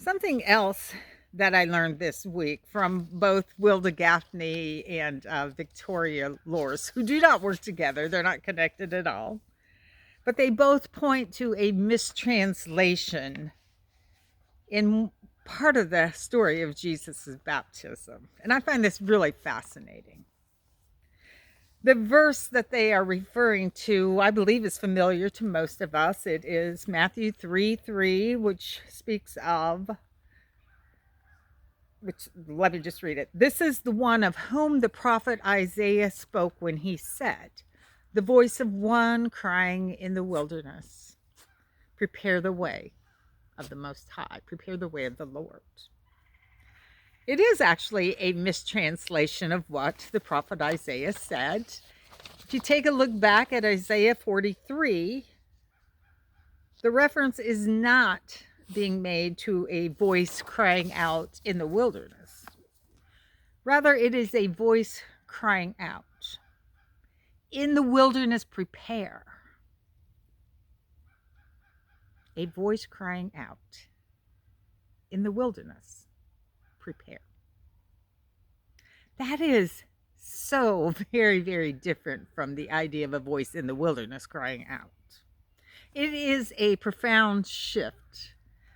Something else that I learned this week from both Wilda Gaffney and Victoria Lors, who do not work together, they're not connected at all, but they both point to a mistranslation in part of the story of Jesus' baptism. And I find this really fascinating. The verse that they are referring to, I believe, is familiar to most of us. It is Matthew 3:3, which speaks of, let me just read it. This is the one of whom the prophet Isaiah spoke when he said, the voice of one crying in the wilderness, prepare the way of the Most High, prepare the way of the Lord. It is actually a mistranslation of what the prophet Isaiah said. If you take a look back at Isaiah 43, the reference is not being made to a voice crying out in the wilderness. Rather, it is a voice crying out, in the wilderness prepare. A voice crying out, in the wilderness prepare. That is so very, very different from the idea of a voice in the wilderness crying out. It is a profound shift,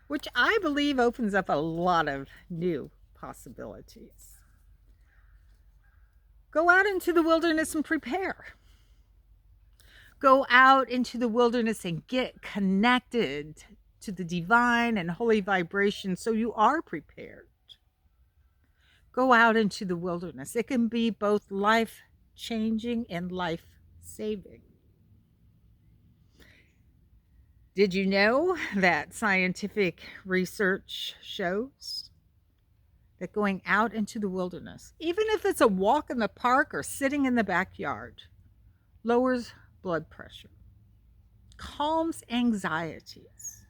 which I believe opens up a lot of new possibilities. Go out into the wilderness and prepare. Go out into the wilderness and get connected to the divine and holy vibration so you are prepared. Go out into the wilderness. It can be both life-changing and life-saving. Did you know that scientific research shows that going out into the wilderness, even if it's a walk in the park or sitting in the backyard, lowers blood pressure, calms anxieties,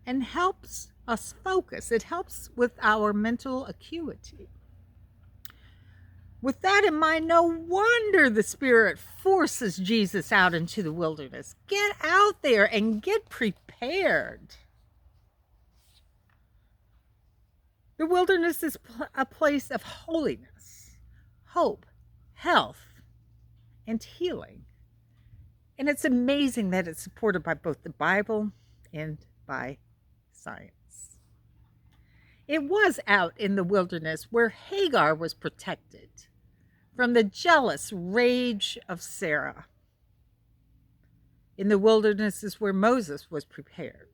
and helps us focus. It helps with our mental acuity. With that in mind, no wonder the Spirit forces Jesus out into the wilderness. Get out there and get prepared. The wilderness is a place of holiness, hope, health, and healing. And it's amazing that it's supported by both the Bible and by science. It was out in the wilderness where Hagar was protected from the jealous rage of Sarah. In the wilderness is where Moses was prepared.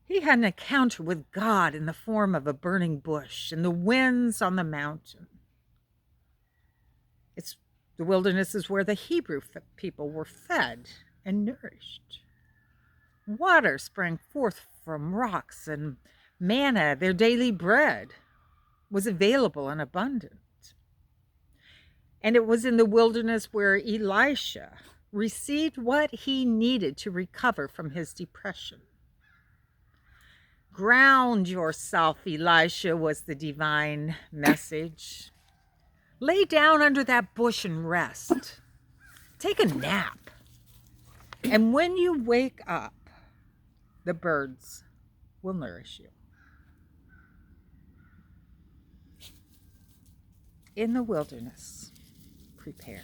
He had an encounter with God in the form of a burning bush and the winds on the mountain. The wilderness is where the Hebrew people were fed and nourished. Water sprang forth from rocks, and manna, their daily bread, was available and abundant. And it was in the wilderness where Elisha received what he needed to recover from his depression. Ground yourself, Elisha, was the divine message. Lay down under that bush and rest. Take a nap. And when you wake up, the birds will nourish you. In the wilderness, prepare.